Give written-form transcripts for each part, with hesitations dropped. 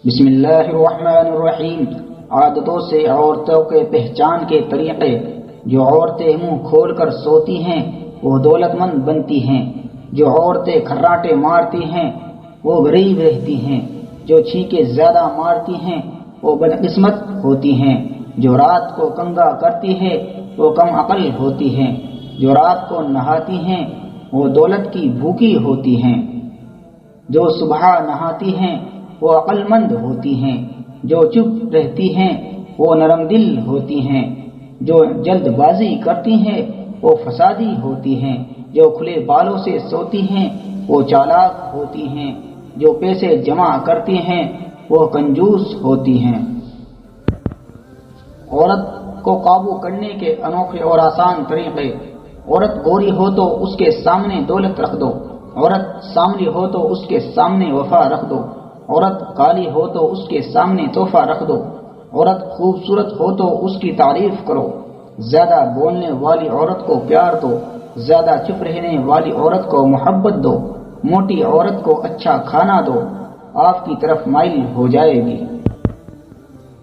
بسم اللہ الرحمن الرحیم۔ عادتوں سے عورتوں کے پہچان کے طریقے۔ جو عورتیں منہ کھول کر سوتی ہیں وہ دولت مند بنتی ہیں۔ جو عورتیں کھراٹے مارتی ہیں وہ غریب رہتی ہیں۔ جو چھینکیں زیادہ مارتی ہیں وہ بدقسمت ہوتی ہیں۔ جو رات کو کنگا کرتی ہے وہ کم عقل ہوتی ہیں۔ جو رات کو نہاتی ہیں وہ دولت کی بھوکی ہوتی ہیں۔ جو صبح نہاتی ہیں وہ عقل مند ہوتی ہیں۔ جو چپ رہتی ہیں وہ نرم دل ہوتی ہیں۔ جو جلد بازی کرتی ہیں وہ فسادی ہوتی ہیں۔ جو کھلے بالوں سے سوتی ہیں وہ چالاک ہوتی ہیں۔ جو پیسے جمع کرتی ہیں وہ کنجوس ہوتی ہیں۔ عورت کو قابو کرنے کے انوکھے اور آسان طریقے۔ عورت گوری ہو تو اس کے سامنے دولت رکھ دو۔ عورت سامری ہو تو اس کے سامنے وفا رکھ دو۔ عورت کالی ہو تو اس کے سامنے تحفہ رکھ دو۔ عورت خوبصورت ہو تو اس کی تعریف کرو۔ زیادہ بولنے والی عورت کو پیار دو۔ زیادہ چپ رہنے والی عورت کو محبت دو۔ موٹی عورت کو اچھا کھانا دو، آپ کی طرف مائل ہو جائے گی۔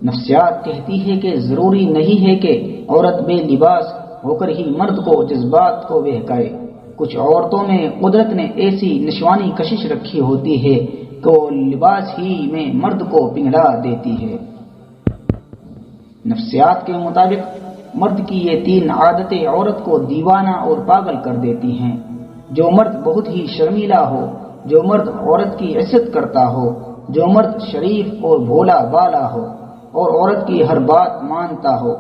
نفسیات کہتی ہے کہ ضروری نہیں ہے کہ عورت بے لباس ہو کر ہی مرد کو جذبات کو بہکائے۔ کچھ عورتوں میں قدرت نے ایسی نشوانی کشش رکھی ہوتی ہے کہ وہ لباس ہی میں مرد کو پنگلا دیتی ہے۔ نفسیات کے مطابق مرد کی یہ 3 عادتیں عورت کو دیوانہ اور پاگل کر دیتی ہیں۔ جو مرد بہت ہی شرمیلا ہو، جو مرد عورت کی عزت کرتا ہو، جو مرد شریف اور بھولا بالا ہو اور عورت کی ہر بات مانتا ہو،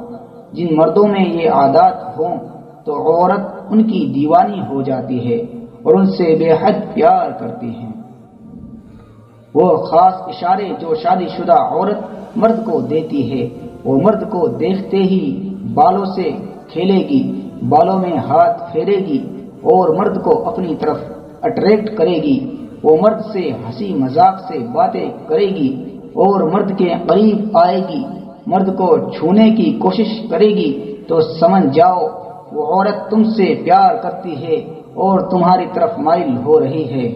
جن مردوں میں یہ عادات ہوں تو عورت ان کی دیوانی ہو جاتی ہے اور ان سے بے حد پیار کرتی ہے۔ وہ خاص اشارے جو شادی شدہ عورت مرد کو دیتی ہے، وہ مرد کو دیکھتے ہی بالوں سے کھیلے گی، بالوں میں ہاتھ پھیرے گی اور مرد کو اپنی طرف اٹریکٹ کرے گی۔ وہ مرد سے ہنسی مذاق سے باتیں کرے گی اور مرد کے قریب آئے گی، مرد کو چھونے کی کوشش کرے گی تو سمجھ جاؤ وہ عورت تم سے پیار کرتی ہے اور تمہاری طرف مائل ہو رہی ہے۔